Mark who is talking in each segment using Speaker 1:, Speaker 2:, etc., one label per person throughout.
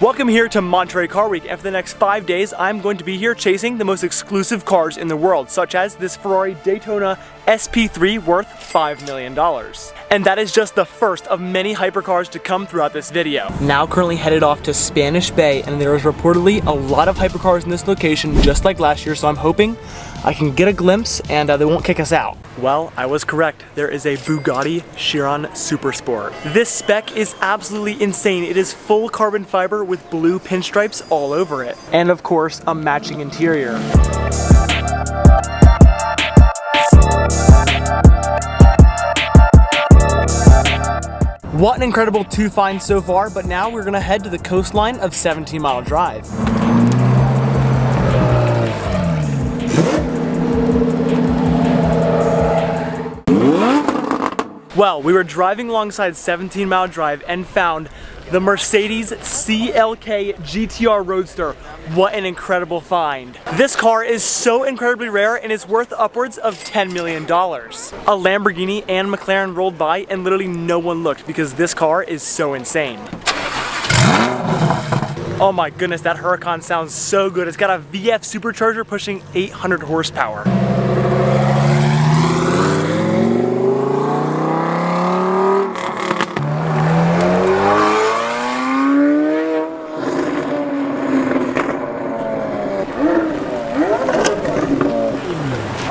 Speaker 1: Welcome here to Monterey Car Week, and for the next 5 days I'm going to be here chasing the most exclusive cars in the world, such as this Ferrari Daytona SP3 worth $5 million. And that is just the first of many hypercars to come throughout this video. Now currently headed off to Spanish Bay, and there is reportedly a lot of hypercars in this location just like last year, so I'm hoping I can get a glimpse and they won't kick us out. Well, I was correct. There is a Bugatti Chiron Supersport. This spec is absolutely insane. It is full carbon fiber with blue pinstripes all over it. And of course, a matching interior. What an incredible two finds so far, but now we're gonna head to the coastline of 17 Mile Drive. Well, we were driving alongside 17 Mile Drive and found the Mercedes CLK GTR Roadster. What an incredible find. This car is so incredibly rare and is worth upwards of $10 million. A Lamborghini and McLaren rolled by and literally no one looked because this car is so insane. Oh my goodness, that Huracan sounds so good. It's got a VF supercharger pushing 800 horsepower.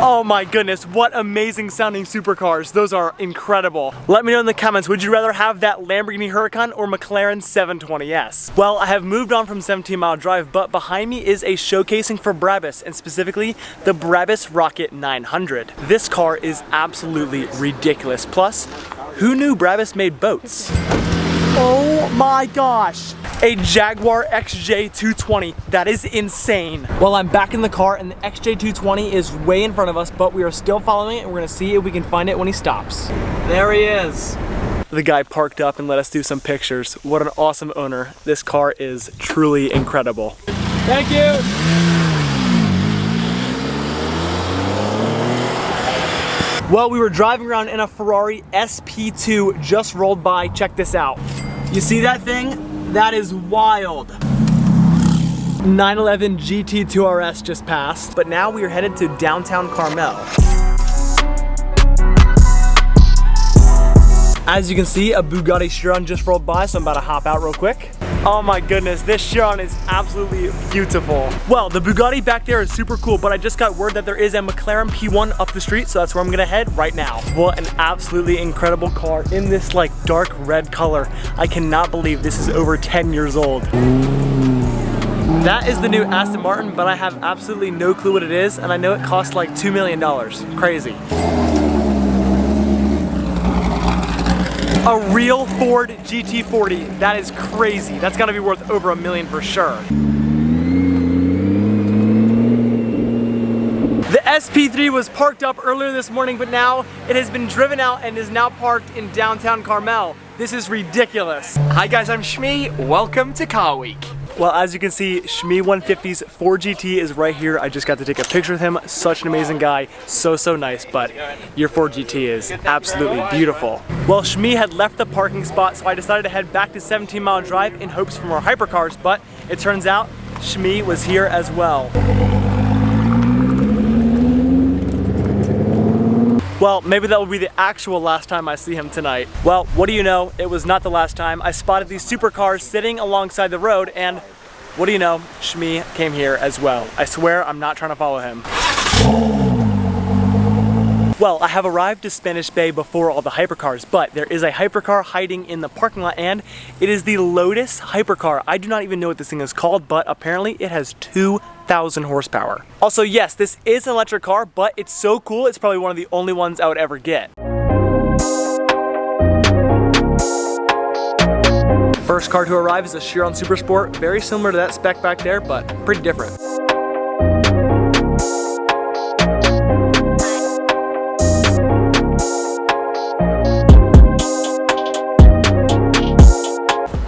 Speaker 1: Oh my goodness, what amazing sounding supercars. Those are incredible. Let me know in the comments, would you rather have that Lamborghini Huracan or McLaren 720S? Well, I have moved on from 17 Mile Drive, but behind me is a showcasing for Brabus, and specifically the Brabus Rocket 900. This car is absolutely ridiculous. Plus, who knew Brabus made boats? Oh my gosh! A Jaguar XJ220. That is insane. Well, I'm back in the car and the XJ220 is way in front of us, but we are still following it and we're gonna see if we can find it when he stops. There he is. The guy parked up and let us do some pictures. What an awesome owner. This car is truly incredible. Thank you. Well, we were driving around in a Ferrari SP2 just rolled by. Check this out. You see that thing? That is wild. 911 GT2 RS just passed, but now we are headed to downtown Carmel. As you can see, a Bugatti Chiron just rolled by, so I'm about to hop out real quick. Oh my goodness, this Chiron is absolutely beautiful. Well, the Bugatti back there is super cool, but I just got word that there is a McLaren P1 up the street, so that's where I'm gonna head right now. What an absolutely incredible car in this like dark red color. I cannot believe this is over 10 years old. That is the new Aston Martin, but I have absolutely no clue what it is, and I know it costs like $2 million. Crazy. A real Ford GT40. That is crazy. That's gotta be worth over $1 million for sure. The SP3 was parked up earlier this morning, but now it has been driven out and is now parked in downtown Carmel. This is ridiculous.
Speaker 2: Hi guys, I'm Shmi. Welcome to Car Week.
Speaker 1: Well, as you can see, Shmi 150's Ford GT is right here. I just got to take a picture with him. Such an amazing guy. So nice, but your Ford GT is absolutely beautiful. Well, Shmi had left the parking spot, so I decided to head back to 17 Mile Drive in hopes for more hypercars, but it turns out Shmi was here as well. Well, maybe that will be the actual last time I see him tonight. Well, what do you know? It was not the last time. I spotted these supercars sitting alongside the road, and what do you know? Shmi came here as well. I swear I'm not trying to follow him. Well, I have arrived to Spanish Bay before all the hypercars, but there is a hypercar hiding in the parking lot, and it is the Lotus Hypercar. I do not even know what this thing is called, but apparently it has 2,000 horsepower. Also, yes, this is an electric car, but it's so cool, it's probably one of the only ones I would ever get. First car to arrive is a Chiron Supersport, very similar to that spec back there, but pretty different.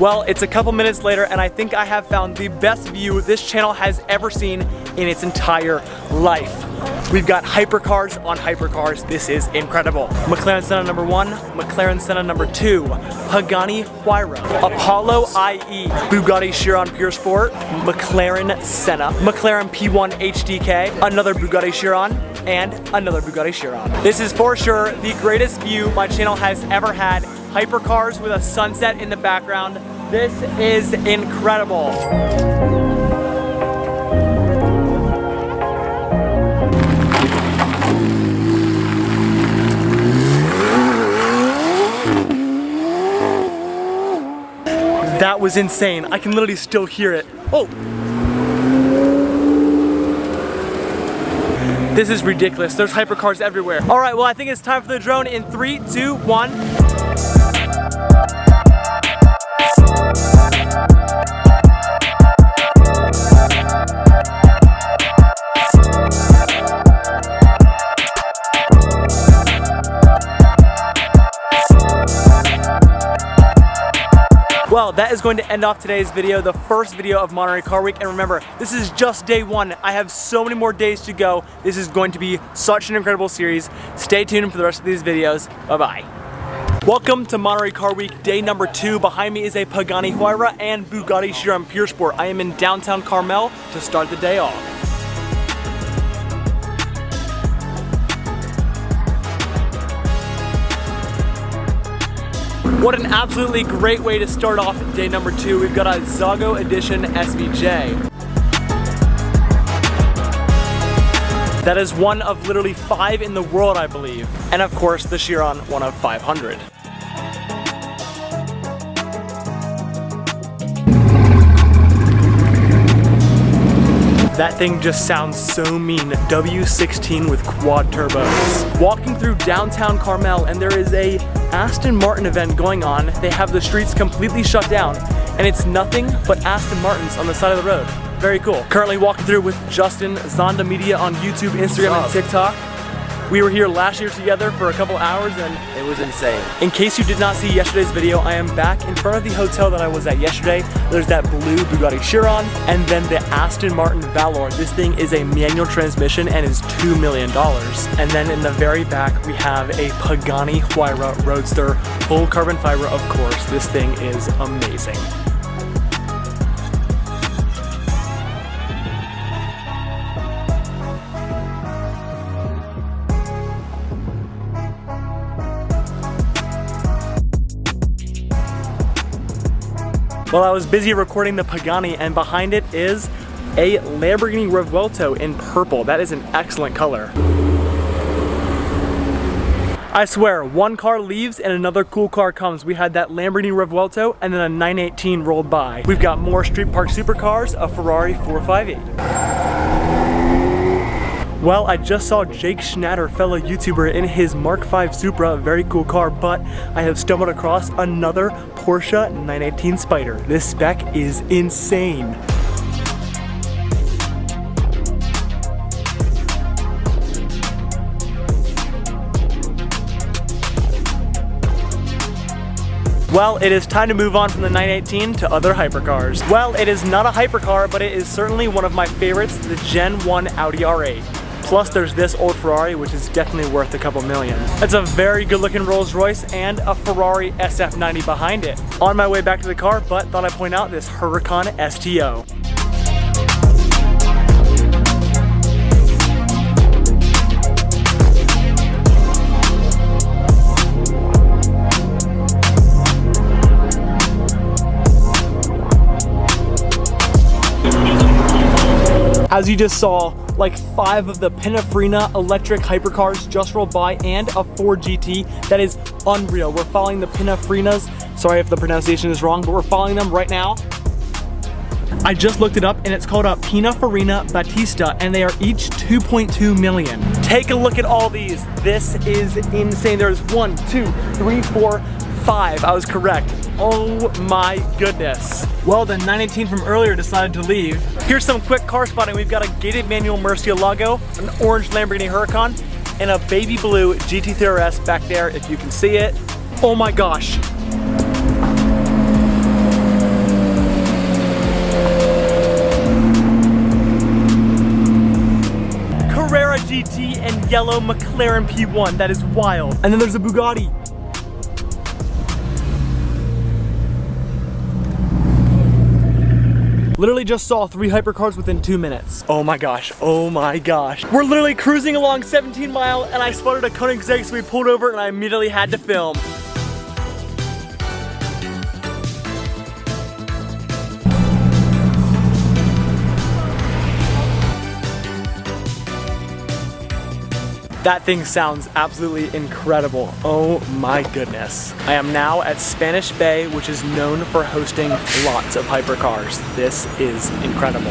Speaker 1: Well, it's a couple minutes later and I think I have found the best view this channel has ever seen in its entire life. We've got hypercars on hypercars. This is incredible. McLaren Senna number 1, McLaren Senna number 2, Pagani Huayra, Apollo IE, Bugatti Chiron Pure Sport, McLaren Senna, McLaren P1 HDK, another Bugatti Chiron, and another Bugatti Chiron. This is for sure the greatest view my channel has ever had. Hypercars with a sunset in the background. This is incredible. That was insane. I can literally still hear it. Oh! This is ridiculous. There's hypercars everywhere. All right, well, I think it's time for the drone in 3, 2, 1. Well, that is going to end off today's video, the first video of Monterey Car Week. And remember, this is just day 1. I have so many more days to go. This is going to be such an incredible series. Stay tuned for the rest of these videos. Bye-bye. Welcome to Monterey Car Week, day number 2. Behind me is a Pagani Huayra and Bugatti Chiron Pure Sport. I am in downtown Carmel to start the day off. What an absolutely great way to start off day number 2. We've got a Zago Edition SVJ. That is one of literally 5 in the world, I believe. And of course, the Chiron, one of 500. That thing just sounds so mean. W16 with quad turbos. Walking through downtown Carmel, and there is a Aston Martin event going on. They have the streets completely shut down, and it's nothing but Aston Martins on the side of the road. Very cool. Currently walking through with Justin, Zonda Media on YouTube, Instagram, and TikTok. We were here last year together for a couple hours and
Speaker 3: it was insane.
Speaker 1: In case you did not see yesterday's video, I am back in front of the hotel that I was at yesterday. There's that blue Bugatti Chiron and then the Aston Martin Valor. This thing is a manual transmission and is $2 million. And then in the very back, we have a Pagani Huayra Roadster, full carbon fiber, of course. This thing is amazing. Well, I was busy recording the Pagani, and behind it is a Lamborghini Revuelto in purple. That is an excellent color. I swear, one car leaves and another cool car comes. We had that Lamborghini Revuelto and then a 918 rolled by. We've got more street park supercars, a Ferrari 458. Well, I just saw Jake Schnatter, fellow YouTuber, in his Mark V Supra, very cool car, but I have stumbled across another Porsche 918 Spider. This spec is insane. Well, it is time to move on from the 918 to other hypercars. Well, it is not a hypercar, but it is certainly one of my favorites, the Gen 1 Audi R8. Plus there's this old Ferrari, which is definitely worth a couple million. It's a very good looking Rolls Royce and a Ferrari SF90 behind it. On my way back to the car, but thought I'd point out this Huracan STO. As you just saw, like 5 of the Pininfarina electric hypercars just rolled by and a Ford GT. That is unreal. We're following the Pininfarinas. Sorry if the pronunciation is wrong, but we're following them right now. I just looked it up and it's called a Pininfarina Battista and they are each 2.2 million. Take a look at all these. This is insane. There's 1, 2, 3, 4, 5. I was correct. Oh my goodness. Well, the 918 from earlier decided to leave. Here's some quick car spotting. We've got a gated manual Murcielago, an orange Lamborghini Huracan, and a baby blue GT3 RS back there, if you can see it. Oh my gosh. GT and yellow McLaren P1. That is wild. And then there's a Bugatti. Literally just saw 3 hypercars within 2 minutes. Oh my gosh, oh my gosh. We're literally cruising along 17 Mile and I spotted a Koenigsegg, so we pulled over and I immediately had to film. That thing sounds absolutely incredible. Oh my goodness. I am now at Spanish Bay, which is known for hosting lots of hypercars. This is incredible.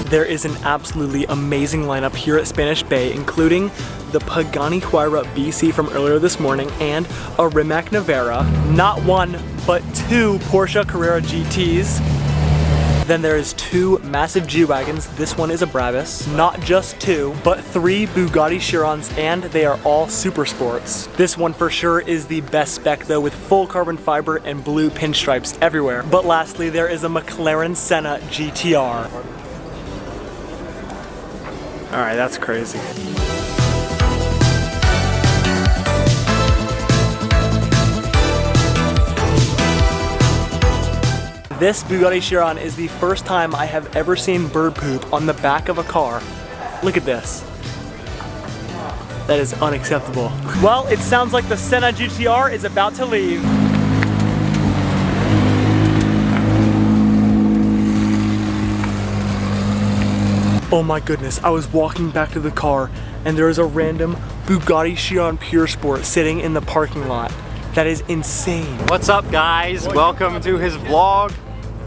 Speaker 1: There is an absolutely amazing lineup here at Spanish Bay, including the Pagani Huayra BC from earlier this morning and a Rimac Nevera, not one, but 2 Porsche Carrera GTs. Then there is 2 massive G-Wagons. This one is a Brabus. Not just 2, but 3 Bugatti Chirons, and they are all super sports. This one for sure is the best spec though, with full carbon fiber and blue pinstripes everywhere. But lastly, there is a McLaren Senna GTR. All right, that's crazy. This Bugatti Chiron is the first time I have ever seen bird poop on the back of a car. Look at this. That is unacceptable. Well, it sounds like the Senna GTR is about to leave. Oh my goodness, I was walking back to the car and there is a random Bugatti Chiron Pure Sport sitting in the parking lot. That is insane.
Speaker 3: What's up guys? Welcome to his vlog.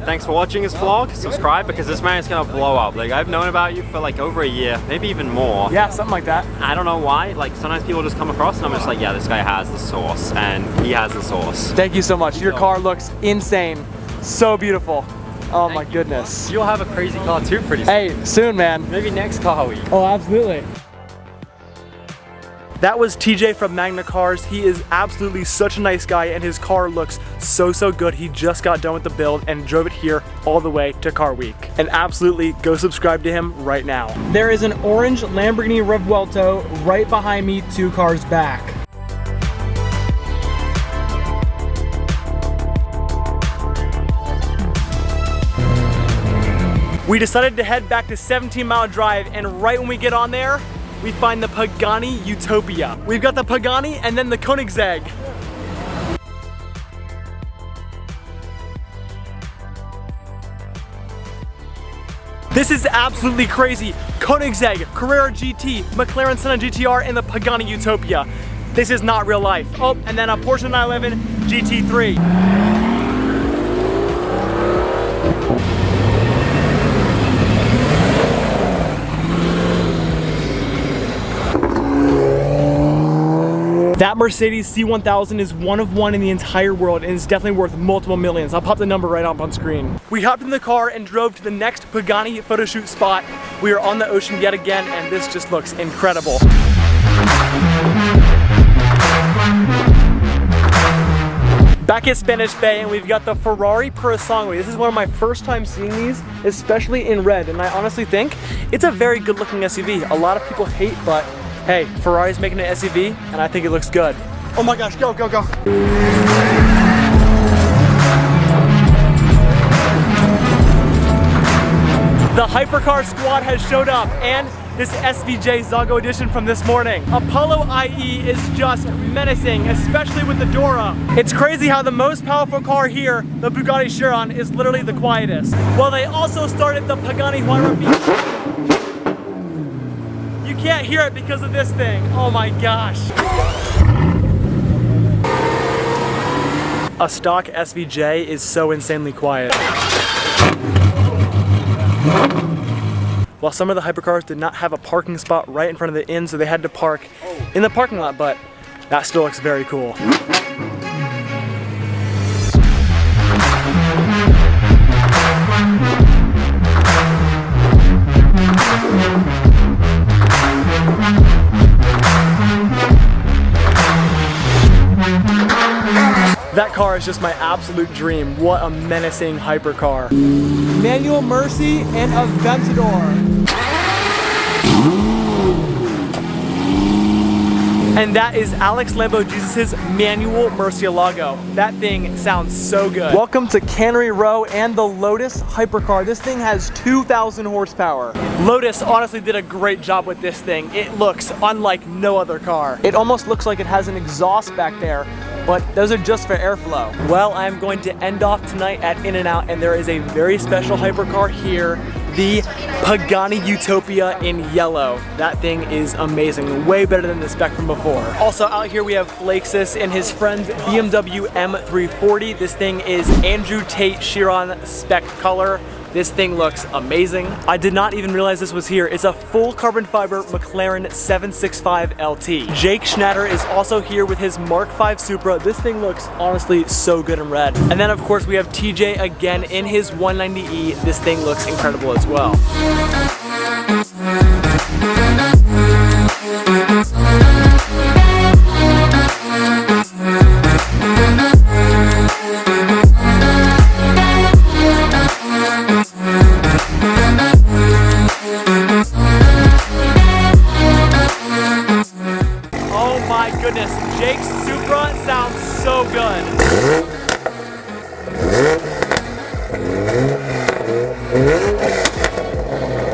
Speaker 3: Thanks for watching his vlog. Subscribe because this man is gonna blow up. Like, I've known about you for like over a year, maybe even more.
Speaker 1: Yeah, something like that.
Speaker 3: I don't know why. Like, sometimes people just come across and I'm just like, yeah, this guy has the sauce, and he has the sauce.
Speaker 1: Thank you so much. Your car looks insane. So beautiful. Oh my goodness.
Speaker 3: You'll have a crazy car too pretty soon.
Speaker 1: Hey, soon, man.
Speaker 3: Maybe next car week.
Speaker 1: Oh, absolutely. That was TJ from Magna Cars. He is absolutely such a nice guy and his car looks so good. He just got done with the build and drove it here all the way to Car Week. And absolutely go subscribe to him right now. There is an orange Lamborghini Revuelto right behind me, 2 cars back. We decided to head back to 17 Mile Drive, and right when we get on there, we find the Pagani Utopia. We've got the Pagani and then the Koenigsegg. This is absolutely crazy. Koenigsegg, Carrera GT, McLaren Senna GTR, and the Pagani Utopia. This is not real life. Oh, and then a Porsche 911 GT3. That Mercedes C1000 is one of one in the entire world and is definitely worth multiple millions. I'll pop the number right up on screen. We hopped in the car and drove to the next Pagani photo shoot spot. We are on the ocean yet again and this just looks incredible. Back at Spanish Bay and we've got the Ferrari Purosangue. This is one of my first time seeing these, especially in red, and I honestly think it's a very good looking SUV. A lot of people hate, but hey, Ferrari's making an SUV, and I think it looks good. Oh my gosh, go, go, go. The Hypercar squad has showed up, and this SVJ Zago edition from this morning. Apollo IE is just menacing, especially with the Dora. It's crazy how the most powerful car here, the Bugatti Chiron, is literally the quietest. Well, they also started the Pagani Huayra BC. You can't hear it because of this thing. Oh my gosh. A stock SVJ is so insanely quiet. While some of the hypercars did not have a parking spot right in front of the inn, so they had to park in the parking lot, but that still looks very cool. car is just my absolute dream. What a menacing hypercar. Manual Mercy and Aventador. And that is Alex Lambo Jesus' manual Murcielago. That thing sounds so good. Welcome to Cannery Row and the Lotus Hypercar. This thing has 2,000 horsepower. Lotus honestly did a great job with this thing. It looks unlike no other car. It almost looks like it has an exhaust back there, but those are just for airflow. Well, I'm going to end off tonight at In-N-Out, and there is a very special hypercar here, the Pagani Utopia in yellow. That thing is amazing, way better than the spec from before. Also out here we have Flakesys and his friend's BMW M340. This thing is Andrew Tate Chiron spec color. This thing looks amazing. I did not even realize this was here. It's a full carbon fiber McLaren 765 LT. Jake Schnatter is also here with his Mark V Supra. This thing looks honestly so good in red. And then of course we have TJ again in his 190E. This thing looks incredible as well. Jake's Supra sounds so good.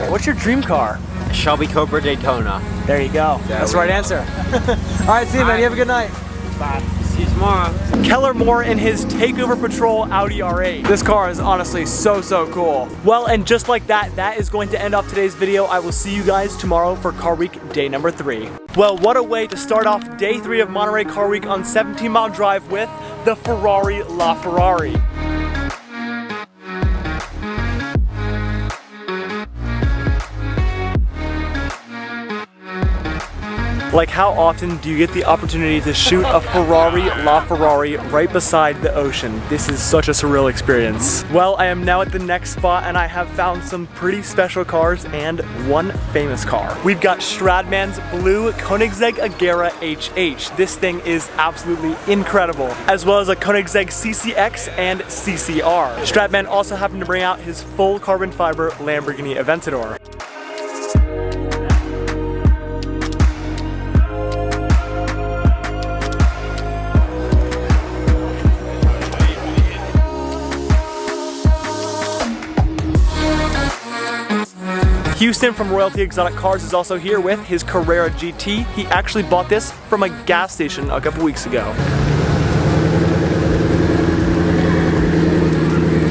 Speaker 1: What's your dream car?
Speaker 3: Shelby Cobra Daytona.
Speaker 1: There you go. That's the right answer. All right, see you, man. You have a good night.
Speaker 3: Bye. See you tomorrow.
Speaker 1: Keller Moore in his Takeover Patrol Audi R8. This car is honestly so cool. Well, and just like that, that is going to end off today's video. I will see you guys tomorrow for Car Week day number 3. Well, what a way to start off day 3 of Monterey Car Week on 17 Mile Drive with the Ferrari LaFerrari. Like, how often do you get the opportunity to shoot a Ferrari LaFerrari right beside the ocean? This is such a surreal experience. Well, I am now at the next spot and I have found some pretty special cars and one famous car. We've got Stradman's blue Koenigsegg Agera HH. This thing is absolutely incredible, as well as a Koenigsegg CCX and CCR. Stradman also happened to bring out his full carbon fiber Lamborghini Aventador. Houston from Royalty Exotic Cars is also here with his Carrera GT. He actually bought this from a gas station a couple weeks ago.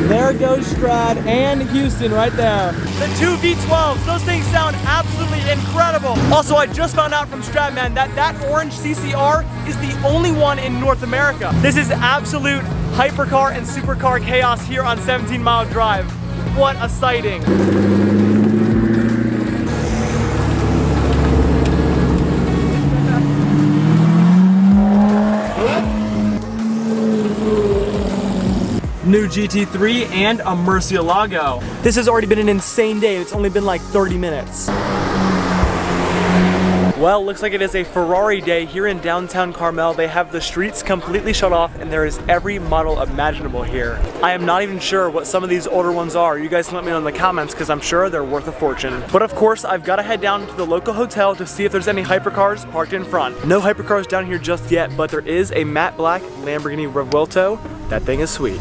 Speaker 1: There goes Strad and Houston right there. The two V12s, those things sound absolutely incredible. Also, I just found out from Stradman that orange CCR is the only one in North America. This is absolute hypercar and supercar chaos here on 17 Mile Drive. What a sighting. New GT3 and a Murcielago. This has already been an insane day. It's only been like 30 minutes. Well, looks like it is a Ferrari day here in downtown Carmel. They have the streets completely shut off and there is every model imaginable here. I am not even sure what some of these older ones are. You guys can let me know in the comments because I'm sure they're worth a fortune. But of course, I've got to head down to the local hotel to see if there's any hypercars parked in front. No hypercars down here just yet, but there is a matte black Lamborghini Revuelto. That thing is sweet.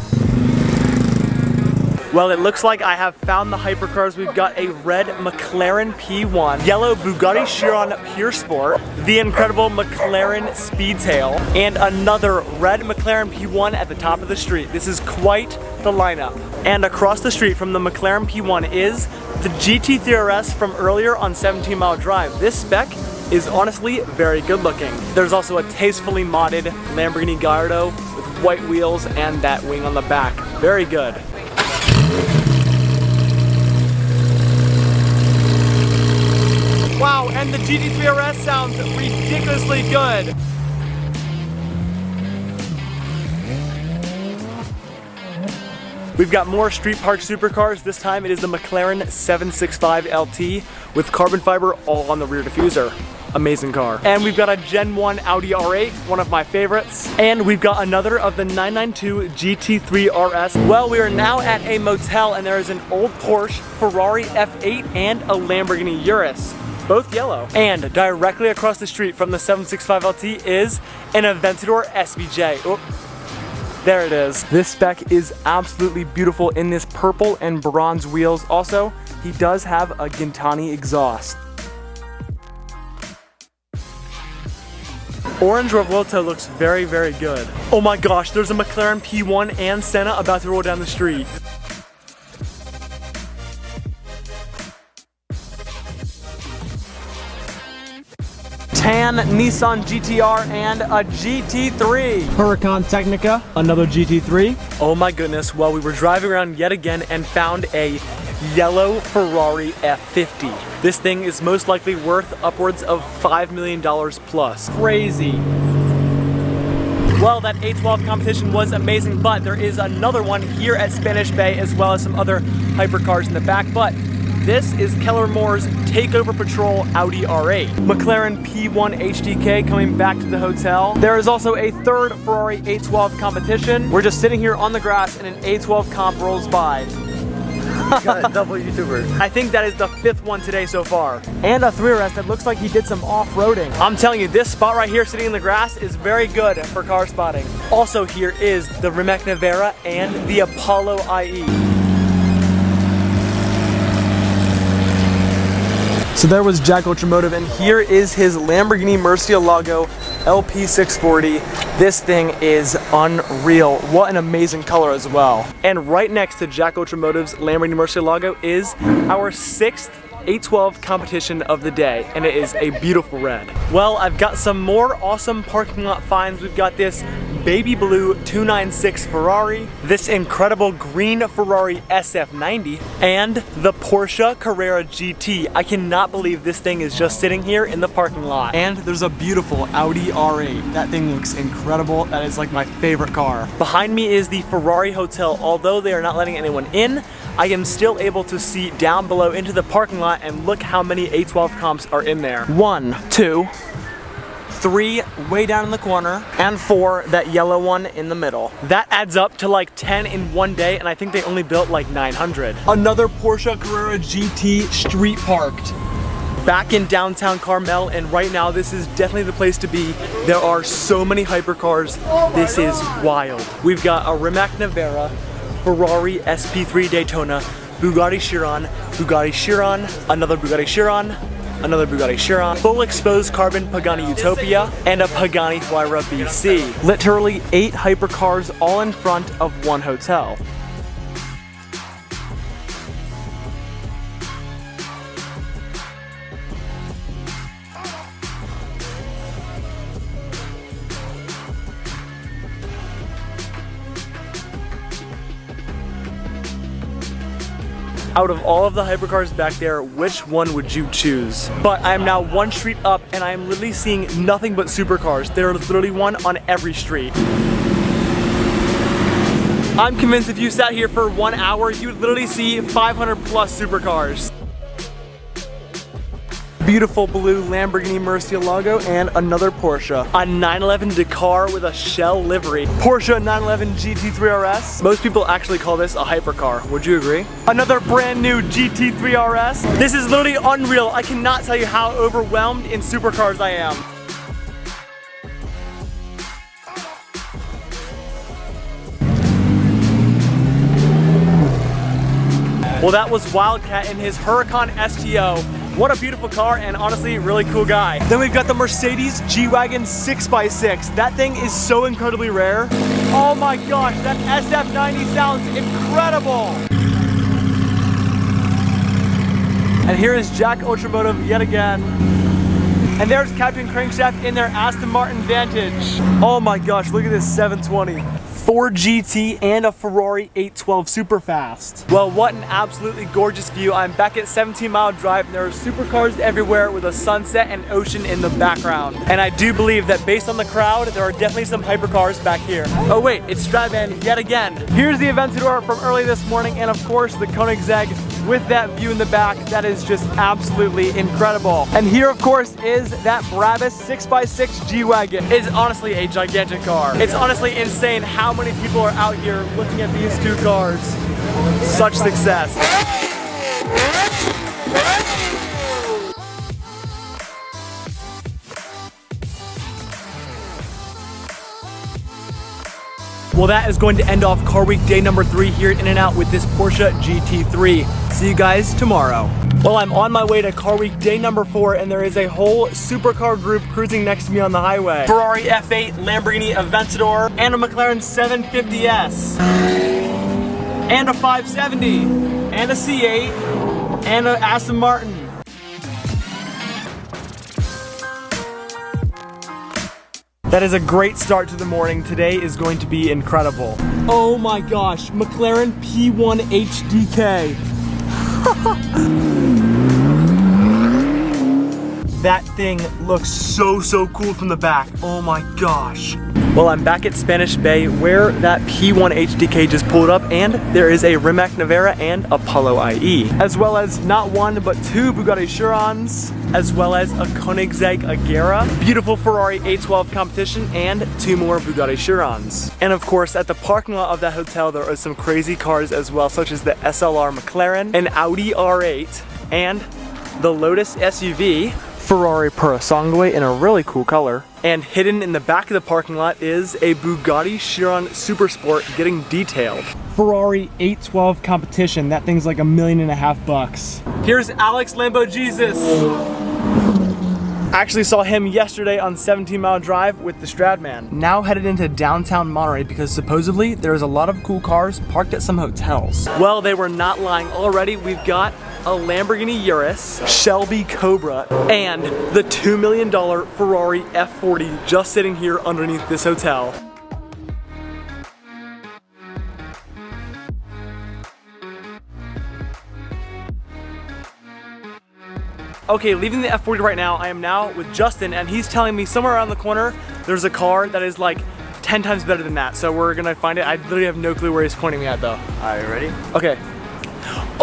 Speaker 1: Well, it looks like I have found the hypercars. We've got a red McLaren P1, yellow Bugatti Chiron Pure Sport, the incredible McLaren Speedtail, and another red McLaren P1 at the top of the street. This is quite the lineup. And across the street from the McLaren P1 is the GT3 RS from earlier on 17 Mile Drive. This spec is honestly very good looking. There's also a tastefully modded Lamborghini Gallardo with white wheels and that wing on the back. Very good. Wow, and the GT3 RS sounds ridiculously good. We've got more street park supercars. This time it is the McLaren 765 LT with carbon fiber all on the rear diffuser. amazing car. And we've got a Gen 1 Audi R8, one of my favorites. And we've got another of the 992 GT3 RS. Well, we are now at a motel and there is an old Porsche, Ferrari F8, and a Lamborghini Urus, both yellow. And directly across the street from the 765 LT is an Aventador SVJ. Oh, there it is. This spec is absolutely beautiful in this purple and bronze wheels. Also, he does have a Gintani exhaust. Orange Revuelto looks very, very good. Oh my gosh, there's a McLaren P1 and Senna about to roll down the street. Tan Nissan GTR and a GT3. Huracan Technica, another GT3. Oh my goodness, well, we were driving around yet again and found a yellow Ferrari F50. This thing is most likely worth upwards of $5 million plus. Crazy. Well, that A12 competition was amazing, but there is another one here at Spanish Bay as well as some other hypercars in the back, but this is Keller Moore's Takeover Patrol Audi R8. McLaren P1 HDK coming back to the hotel. There is also a third Ferrari A12 competition. We're just sitting here on the grass and an A12 comp rolls by.
Speaker 3: Got a double YouTuber.
Speaker 1: I think that is the 5th one today so far. And a 3RS that looks like he did some off-roading. I'm telling you, this spot right here sitting in the grass is very good for car spotting. Also here is the Rimac Nevera and the Apollo IE. So there was Jack Ultramotive, and here is his Lamborghini Murcielago LP640. This thing is unreal. What an amazing color as well. And right next to Jack Ultramotive's Lamborghini Murcielago is our 6th A12 competition of the day, and it is a beautiful red. Well, I've got some more awesome parking lot finds. We've got this baby blue 296 Ferrari, this incredible green Ferrari SF90, and the Porsche Carrera GT. I cannot believe this thing is just sitting here in the parking lot. And there's a beautiful Audi R8. That thing looks incredible. That is like my favorite car. Behind me is the Ferrari Hotel. Although they are not letting anyone in, I am still able to see down below into the parking lot, and look how many A12 comps are in there. 1, 2, 3 way down in the corner, and 4, that yellow one in the middle. That adds up to like 10 in one day, and I think they only built like 900. Another Porsche Carrera GT street parked. Back in downtown Carmel, and right now this is definitely the place to be. There are so many hypercars. This is wild. We've got a Rimac Nevera, Ferrari SP3 Daytona, Bugatti Chiron, another Bugatti Chiron, another Bugatti Chiron, full exposed carbon Pagani Utopia, and a Pagani Huayra BC. Literally 8 hypercars all in front of one hotel. Out of all of the hypercars back there, which one would you choose? But I am now one street up, and I am literally seeing nothing but supercars. There is literally one on every street. I'm convinced if you sat here for 1 hour, you would literally see 500 plus supercars. Beautiful blue Lamborghini Murcielago and another Porsche. A 911 Dakar with a shell livery. Porsche 911 GT3 RS. Most people actually call this a hypercar. Would you agree? Another brand new GT3 RS. This is literally unreal. I cannot tell you how overwhelmed in supercars I am. Well, that was Wildcat in his Huracan STO. What a beautiful car, and honestly, really cool guy. Then we've got the Mercedes G-Wagon 6x6. That thing is so incredibly rare. Oh my gosh, that SF90 sounds incredible. And here is Jack Ultramotive yet again. And there's Captain Crankshaft in their Aston Martin Vantage. Oh my gosh, look at this 720. Ford GT and a Ferrari 812 Superfast. Well, what an absolutely gorgeous view. I'm back at 17 Mile Drive, and there are supercars everywhere with a sunset and ocean in the background. And I do believe that based on the crowd, there are definitely some hypercars back here. Oh wait, it's Strabane yet again. Here's the Aventador from early this morning, and of course the Koenigsegg with that view in the back. That is just absolutely incredible. And here, of course, is that Brabus 6x6 G-Wagon. It's honestly a gigantic car. It's honestly insane how many people are out here looking at these two cars. Such success. Well, that is going to end off Car Week day number 3 here at In-N-Out with this Porsche GT3. See you guys tomorrow. Well, I'm on my way to Car Week day number 4, and there is a whole supercar group cruising next to me on the highway. Ferrari F8, Lamborghini Aventador, and a McLaren 750S, and a 570, and a C8, and an Aston Martin. That is a great start to the morning. Today is going to be incredible. Oh my gosh, McLaren P1 HDK. That thing looks so cool from the back. Oh my gosh. Well, I'm back at Spanish Bay where that P1 HDK just pulled up, and there is a Rimac Nevera and Apollo IE, as well as not one but 2 Bugatti Chirons, as well as a Koenigsegg Agera, beautiful Ferrari 812 competition, and 2 more Bugatti Chirons. And of course, at the parking lot of that hotel, there are some crazy cars as well, such as the SLR McLaren, an Audi R8, and the Lotus SUV, Ferrari Purosangue in a really cool color. And hidden in the back of the parking lot is a Bugatti Chiron Supersport getting detailed. Ferrari 812 competition, that thing's like $1.5 million bucks. Here's Alex Lambo Jesus. Actually saw him yesterday on 17 Mile Drive with the Stradman. Now headed into downtown Monterey because supposedly there's a lot of cool cars parked at some hotels. Well, they were not lying. Already we've got a Lamborghini Urus, Shelby Cobra, and the $2 million Ferrari F40 just sitting here underneath this hotel. Okay, leaving the F40 right now, I am now with Justin, and he's telling me somewhere around the corner there's a car that is like 10 times better than that. So we're gonna find it. I literally have no clue where he's pointing me at though.
Speaker 3: Are you ready?
Speaker 1: Okay.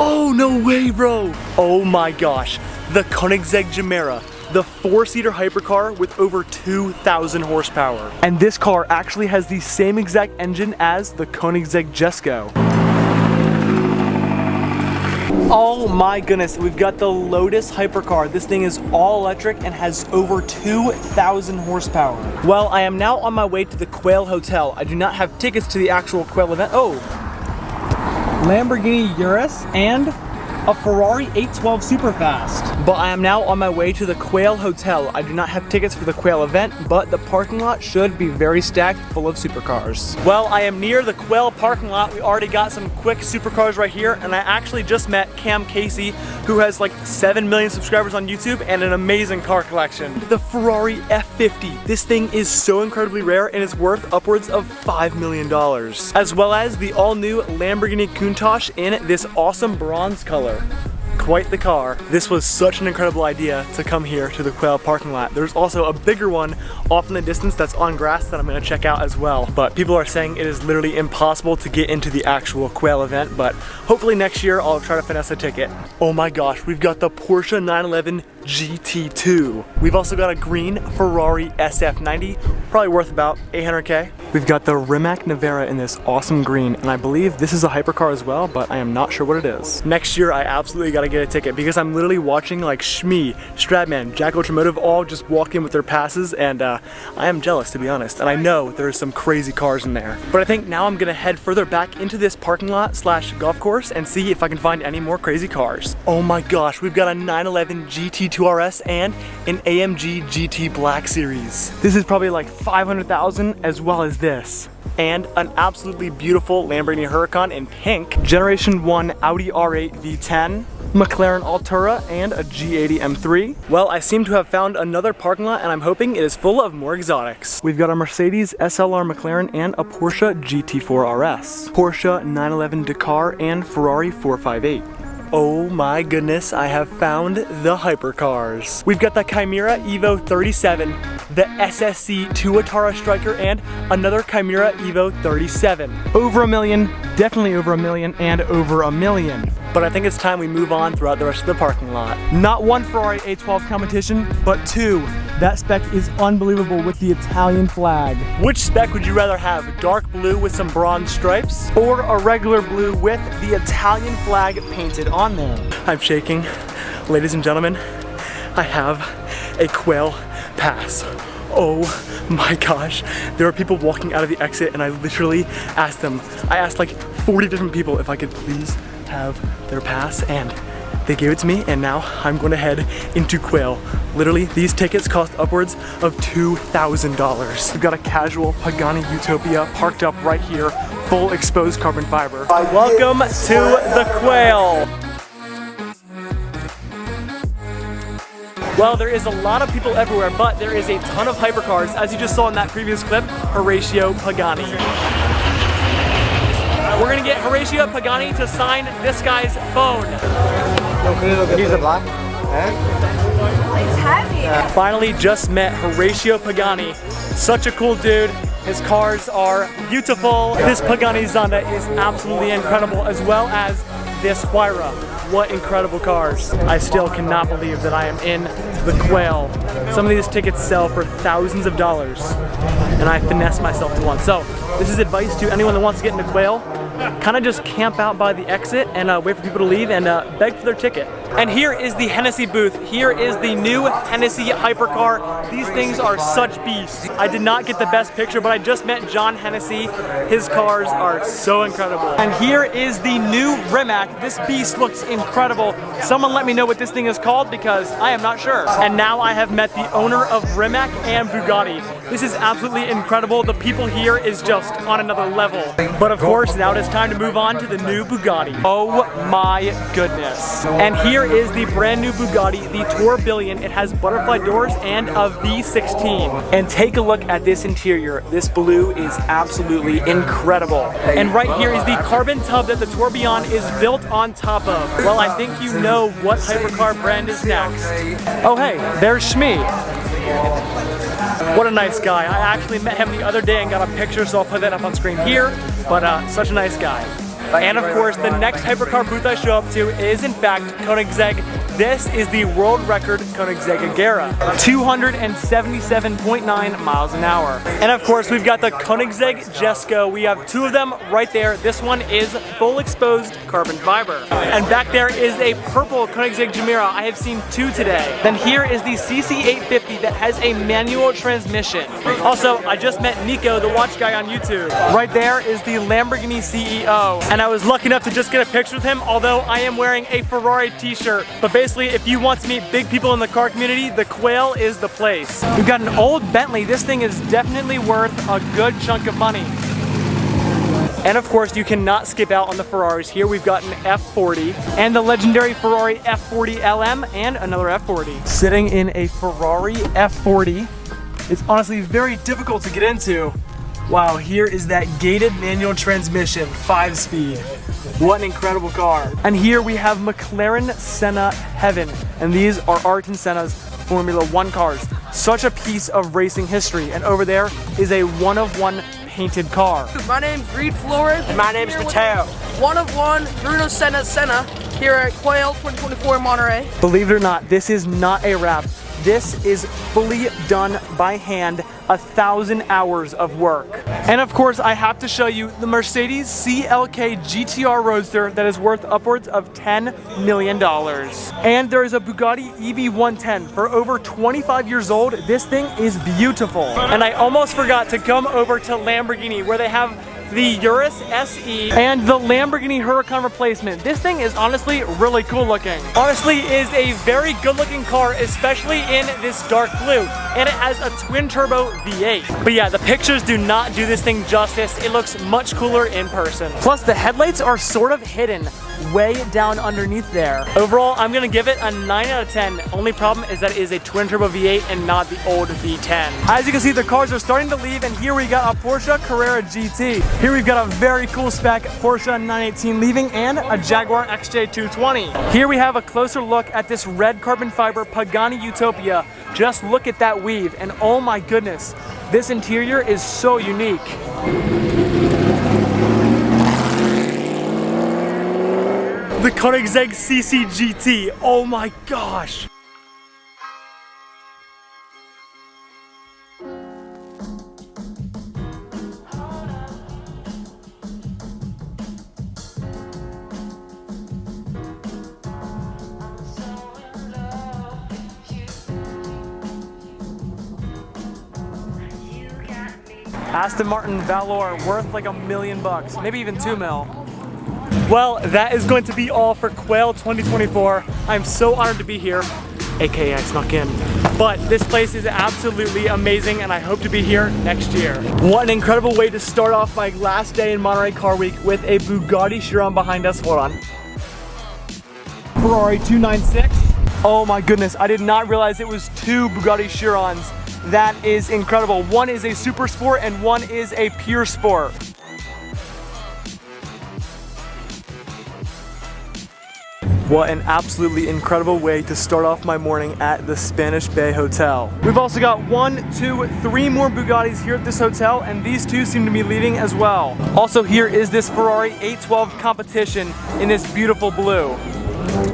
Speaker 1: Oh, no way, bro. Oh my gosh. The Koenigsegg Gemera, the 4-seater hypercar with over 2,000 horsepower. And this car actually has the same exact engine as the Koenigsegg Jesko. Oh my goodness, we've got the Lotus Hypercar. This thing is all electric and has over 2,000 horsepower. Well, I am now on my way to the Quail Hotel. I do not have tickets to the actual Quail event. Oh, Lamborghini Urus and a Ferrari 812 Superfast. But I am now on my way to the Quail Hotel. I do not have tickets for the Quail event, but the parking lot should be very stacked full of supercars. Well, I am near the Quail parking lot. We already got some quick supercars right here, and I actually just met Cam Casey, who has like 7 million subscribers on YouTube and an amazing car collection. The Ferrari F50. This thing is so incredibly rare and is worth upwards of $5 million. As well as the all-new Lamborghini Countach in this awesome bronze color. Quite the car. This was such an incredible idea to come here to the Quail parking lot. There's also a bigger one off in the distance that's on grass that I'm gonna check out as well. But people are saying it is literally impossible to get into the actual Quail event, but hopefully next year I'll try to finesse a ticket. Oh my gosh, we've got the Porsche 911 GT2. We've also got a green Ferrari SF90, probably worth about 800K. We've got the Rimac Nevera in this awesome green, and I believe this is a hypercar as well, but I am not sure what it is. Next year, I absolutely gotta get a ticket because I'm literally watching like Shmee, Stradman, Jack Ultramotive all just walk in with their passes, and I am jealous, to be honest, and I know there's some crazy cars in there. But I think now I'm gonna head further back into this parking lot slash golf course and see if I can find any more crazy cars. Oh my gosh, we've got a 911 GT2 RS and an AMG GT Black Series. This is probably like 500,000, as well as this. And an absolutely beautiful Lamborghini Huracan in pink, Generation 1 Audi R8 V10, McLaren Altura, and a G80 M3. Well, I seem to have found another parking lot, and I'm hoping it is full of more exotics. We've got a Mercedes SLR McLaren and a Porsche GT4 RS, Porsche 911 Dakar, and Ferrari 458. Oh my goodness, I have found the hypercars. We've got the Chimera Evo 37, the SSC Tuatara Striker, and another Chimera Evo 37. Over $1 million, definitely over $1 million, and over $1 million. But I think it's time we move on throughout the rest of the parking lot. Not one Ferrari A12 competition, but two. That spec is unbelievable with the Italian flag. Which spec would you rather have? Dark blue with some bronze stripes, or a regular blue with the Italian flag painted on there? I'm shaking. Ladies and gentlemen, I have a Quail pass. Oh my gosh. There are people walking out of the exit and I literally asked them, I asked like 40 different people if I could please have their pass, and they gave it to me, and now I'm going to head into Quail. Literally, these tickets cost upwards of $2,000. We've got a casual Pagani Utopia parked up right here, full exposed carbon fiber. Welcome to the Quail. Well, there is a lot of people everywhere, but there is a ton of hypercars, as you just saw in that previous clip, Horatio Pagani. We're gonna get Horatio Pagani to sign this guy's phone.
Speaker 3: He's a black.
Speaker 4: It's heavy.
Speaker 1: Finally just met Horatio Pagani. Such a cool dude. His cars are beautiful. This Pagani Zonda is absolutely incredible, as well as this Huayra. What incredible cars. I still cannot believe that I am in the Quail. Some of these tickets sell for thousands of dollars, and I finesse myself to one. So this is advice to anyone that wants to get into Quail. Kind of just camp out by the exit and wait for people to leave and beg for their ticket. And here is the Hennessy booth. Here is the new Hennessy Hypercar. These things are such beasts. I did not get the best picture, but I just met John Hennessy. His cars are so incredible. And here is the new Rimac. This beast looks incredible. Someone let me know what this thing is called because I am not sure. And now I have met the owner of Rimac and Bugatti. This is absolutely incredible. The people here is just on another level. But of course, now it is time to move on to the new Bugatti. Oh my goodness. And here is the brand new Bugatti, the Tourbillon. It has butterfly doors and a V16. And take a look at this interior. This blue is absolutely incredible. And right here is the carbon tub that the Tourbillon is built on top of. Well, I think you know what hypercar brand is next. Oh hey, there's Shmee. What a nice guy. I actually met him the other day and got a picture, so I'll put that up on screen here, but such a nice guy. And of course, the next hypercar booth I show up to is in fact Koenigsegg. This is the world record Koenigsegg Agera, 277.9 miles an hour. And of course, we've got the Koenigsegg Jesko. We have two of them right there. This one is full exposed carbon fiber. And back there is a purple Koenigsegg Chimera. I have seen two today. Then here is the CC850 that has a manual transmission. Also, I just met Nico, the watch guy on YouTube. Right there is the Lamborghini CEO. And I was lucky enough to just get a picture with him, although I am wearing a Ferrari t-shirt. But basically, if you want to meet big people in the car community, the Quail is the place. We've got an old Bentley. This thing is definitely worth a good chunk of money. And of course, you cannot skip out on the Ferraris. Here we've got an F40 and the legendary Ferrari F40 LM and another F40. Sitting in a Ferrari F40 is honestly very difficult to get into. Wow, here is that gated manual transmission, 5-speed. What an incredible car. And here we have McLaren Senna Heaven. And these are Ayrton Senna's Formula 1 cars. Such a piece of racing history. And over there is a one-of-one painted car.
Speaker 2: My name's Reed Flores.
Speaker 3: And my name's Mateo.
Speaker 2: One-of-one Bruno Senna here at Quail 2024 in Monterey.
Speaker 1: Believe it or not, this is not a wrap. This is fully done by hand, 1,000 hours of work. And of course, I have to show you the Mercedes CLK GTR Roadster that is worth upwards of $10 million. And there is a Bugatti EV110 for over 25 years old. This thing is beautiful. And I almost forgot to come over to Lamborghini, where they have the Urus SE and the Lamborghini Huracan replacement. This thing is honestly really cool looking. Honestly, is a very good looking car, especially in this dark blue. And it has a twin turbo V8. But yeah, the pictures do not do this thing justice. It looks much cooler in person. Plus the headlights are sort of hidden. way down underneath there. Overall, I'm gonna give it a 9 out of 10. Only problem is that it is a twin turbo V8 and not the old V10. As you can see, the cars are starting to leave, and here we got a Porsche Carrera GT. Here we've got a very cool spec Porsche 918 leaving and a Jaguar XJ220. Here we have a closer look at this red carbon fiber Pagani Utopia. Just look at that weave, and oh my goodness, this interior is so unique. The Koenigsegg CC GT, oh my gosh. Aston Martin Valor, worth like $1 million, maybe even 2 mil. Well, that is going to be all for Quail 2024. I'm so honored to be here, aka I snuck in. But this place is absolutely amazing, and I hope to be here next year. What an incredible way to start off my last day in Monterey Car Week with a Bugatti Chiron behind us. Hold on. Ferrari 296. Oh my goodness, I did not realize it was 2 Bugatti Chirons. That is incredible. One is a super sport and one is a pure sport. What an absolutely incredible way to start off my morning at the Spanish Bay Hotel. We've also got 1, 2, 3 more Bugattis here at this hotel, and these 2 seem to be leaving as well. Also, here is this Ferrari 812 competition in this beautiful blue.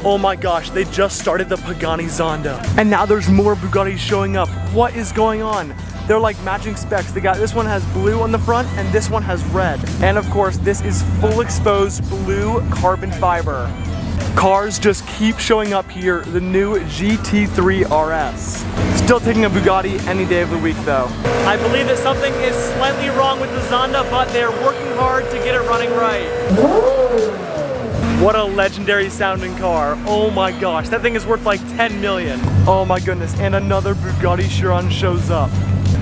Speaker 1: Oh my gosh, they just started the Pagani Zonda. And now there's more Bugattis showing up. What is going on? They're like matching specs. They got, this one has blue on the front and this one has red. And of course, this is full exposed blue carbon fiber. Cars just keep showing up here. The new GT3 RS. Still taking a Bugatti any day of the week though. I believe that something is slightly wrong with the Zonda, but they're working hard to get it running right. What a legendary sounding car. Oh my gosh, that thing is worth like 10 million. Oh my goodness, and another Bugatti Chiron shows up.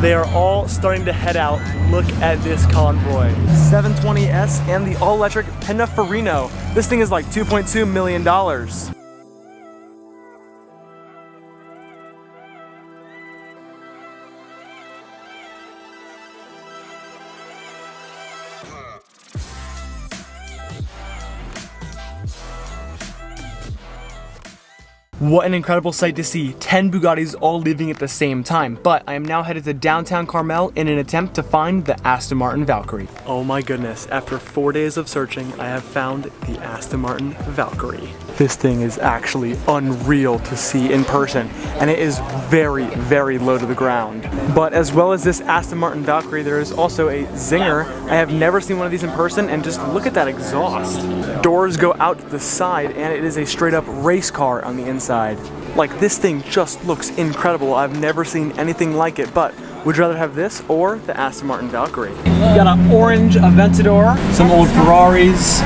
Speaker 1: They are all starting to head out. Look at this convoy. 720S and the all-electric Pininfarina. This thing is like $2.2 million. What an incredible sight to see, 10 Bugattis all leaving at the same time, but I am now headed to downtown Carmel in an attempt to find the Aston Martin Valkyrie. Oh my goodness, after 4 days of searching, I have found the Aston Martin Valkyrie. This thing is actually unreal to see in person, and it is very, very low to the ground. But as well as this Aston Martin Valkyrie, there is also a Zinger. I have never seen one of these in person, and just look at that exhaust. Doors go out to the side, and it is a straight up race car on the inside. Like, this thing just looks incredible. I've never seen anything like it, but would you rather have this or the Aston Martin Valkyrie? We got an orange Aventador, some old Ferraris,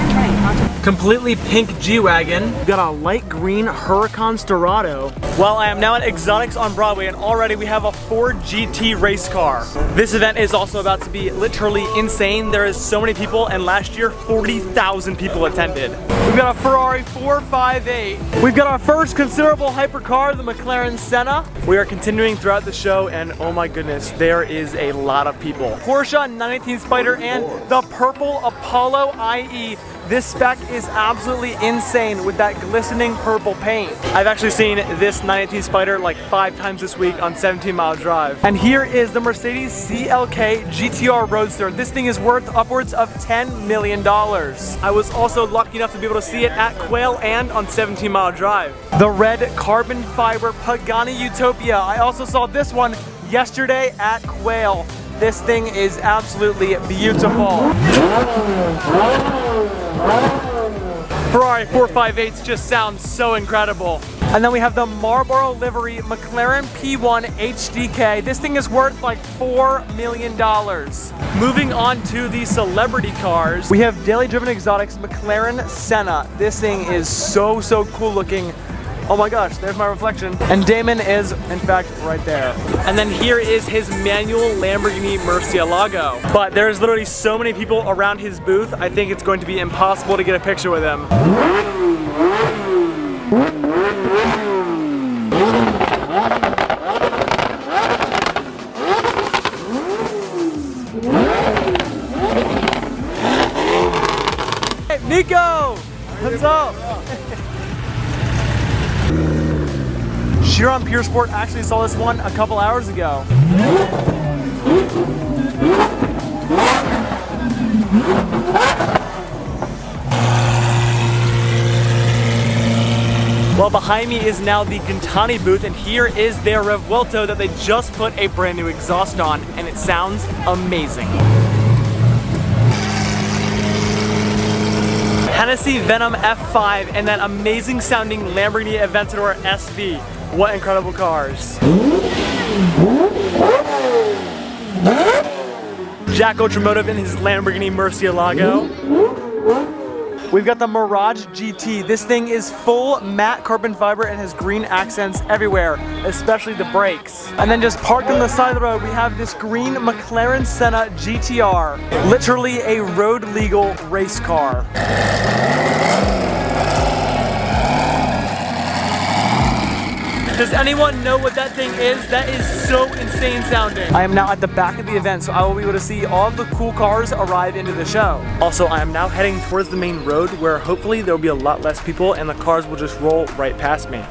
Speaker 1: completely pink G-Wagon. We got a light green Huracan Storado. Well, I am now at Exotics on Broadway, and already we have a Ford GT race car. This event is also about to be literally insane. There is so many people, and last year 40,000 people attended. We've got a Ferrari 458. We've got our first considerable hypercar, the McLaren Senna. We are continuing throughout the show, and oh my goodness, there is a lot of people. Porsche 918 Spider and the purple Apollo IE. This spec is absolutely insane with that glistening purple paint. I've actually seen this 918 Spider like 5 times this week on 17 Mile Drive. And here is the Mercedes CLK GTR Roadster. This thing is worth upwards of $10 million. I was also lucky enough to be able to see it at Quail and on 17 Mile Drive. The red carbon fiber Pagani Utopia. I also saw this one yesterday at Quail. This thing is absolutely beautiful. Ferrari 458s just sound so incredible. And then we have the Marlboro livery McLaren P1 HDK. This thing is worth like $4 million. Moving on to the celebrity cars, we have daily driven exotics McLaren Senna. This thing is so cool looking. Oh my gosh, there's my reflection. And Damon is, in fact, right there. And then here is his manual Lamborghini Murcielago. But there's literally so many people around his booth, I think it's going to be impossible to get a picture with him. Hey, Nico! What's up? Chiron Pure Sport actually saw this one a couple hours ago. Well, behind me is now the Gintani booth, and here is their Revuelto that they just put a brand new exhaust on, and it sounds amazing. Hennessy Venom F5 and that amazing sounding Lamborghini Aventador SV. What incredible cars. Jack Ultramotive in his Lamborghini Murcielago. We've got the Mirage GT. This thing is full matte carbon fiber and has green accents everywhere, especially the brakes. And then just parked on the side of the road, we have this green McLaren Senna GTR. Literally a road legal race car. Does anyone know what that thing is? That is so insane sounding. I am now at the back of the event, so I will be able to see all of the cool cars arrive into the show. Also, I am now heading towards the main road where hopefully there will be a lot less people and the cars will just roll right past me.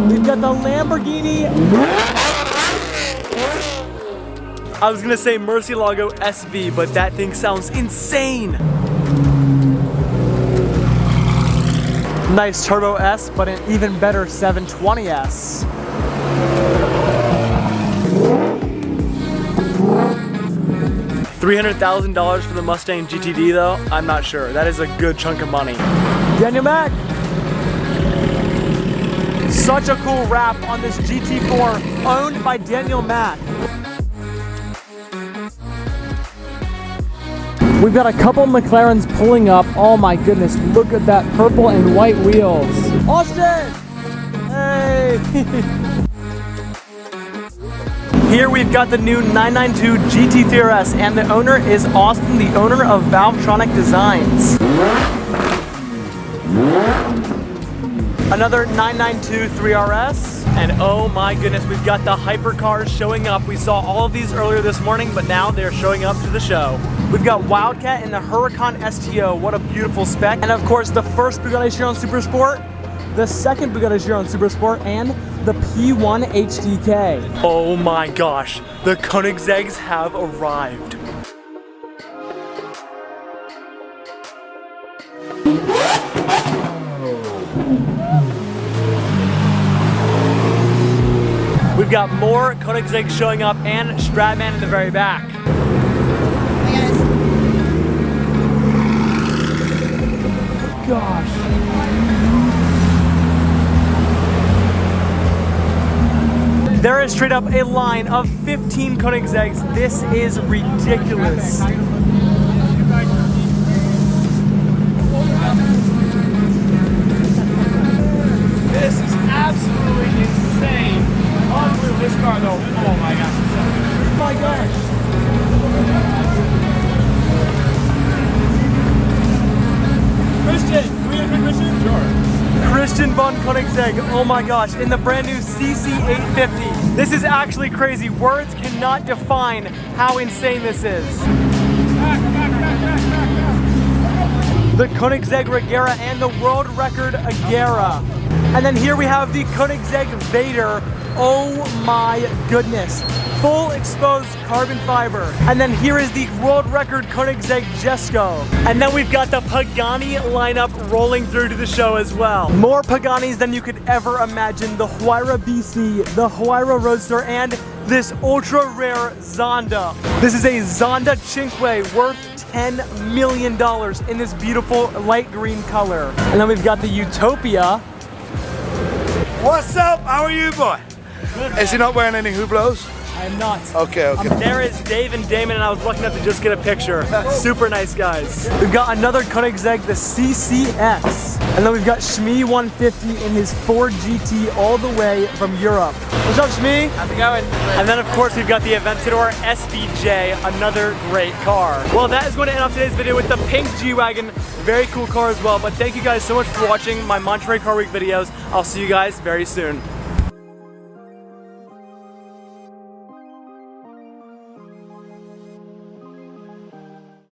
Speaker 1: We've got the Lamborghini. I was gonna say Murcielago SV, but that thing sounds insane. Nice Turbo S, but an even better 720S. $300,000 for the Mustang GTD though? I'm not sure. That is a good chunk of money. Daniel Mack! Such a cool wrap on this GT4 owned by Daniel Mack. We've got a couple McLarens pulling up. Oh my goodness, look at that purple and white wheels. Austin! Hey! Here we've got the new 992 GT3 RS, and the owner is Austin, the owner of Valvetronic Designs. Another 992 3RS, and oh my goodness, we've got the Hypercars showing up. We saw all of these earlier this morning, but now they're showing up to the show. We've got Wildcat and the Huracan STO, what a beautiful spec. And of course, the first Bugatti Chiron Supersport, the second Bugatti Chiron Supersport, and the P1 HDK. Oh my gosh, the Koenigsegg's have arrived. We've got more Koenigsegg showing up and Stratman in the very back. Gosh. There is straight up a line of 15 Koenigsegg's. This is ridiculous. This is absolutely insane. Unbelievable. This car though, oh my gosh. Oh my gosh. Christian, can we get a Christian? Sure. Christian von Koenigsegg, oh my gosh, in the brand new CC850. This is actually crazy. Words cannot define how insane this is. The Koenigsegg Regera and the world record Agera. And then here we have the Koenigsegg Vader. Oh my goodness. Full exposed carbon fiber. And then here is the world record Koenigsegg Jesko. And then we've got the Pagani lineup rolling through to the show as well. More Paganis than you could ever imagine. The Huayra BC, the Huayra Roadster, and this ultra rare Zonda. This is a Zonda Cinque worth $10 million in this beautiful light green color. And then we've got the Utopia.
Speaker 5: What's up? How are you, boy?
Speaker 1: Good,
Speaker 5: is he not wearing any Hublots?
Speaker 1: I am not.
Speaker 5: Okay.
Speaker 1: There is Dave and Damon, and I was lucky enough to just get a picture. Super nice guys. We've got another Koenigsegg, the CCX. And then we've got Shmee 150 in his Ford GT all the way from Europe. What's up, Shmee?
Speaker 2: How's it going?
Speaker 1: And then of course we've got the Aventador SVJ, another great car. Well, that is going to end off today's video with the pink G-Wagon. Very cool car as well, but thank you guys so much for watching my Monterey Car Week videos. I'll see you guys very soon.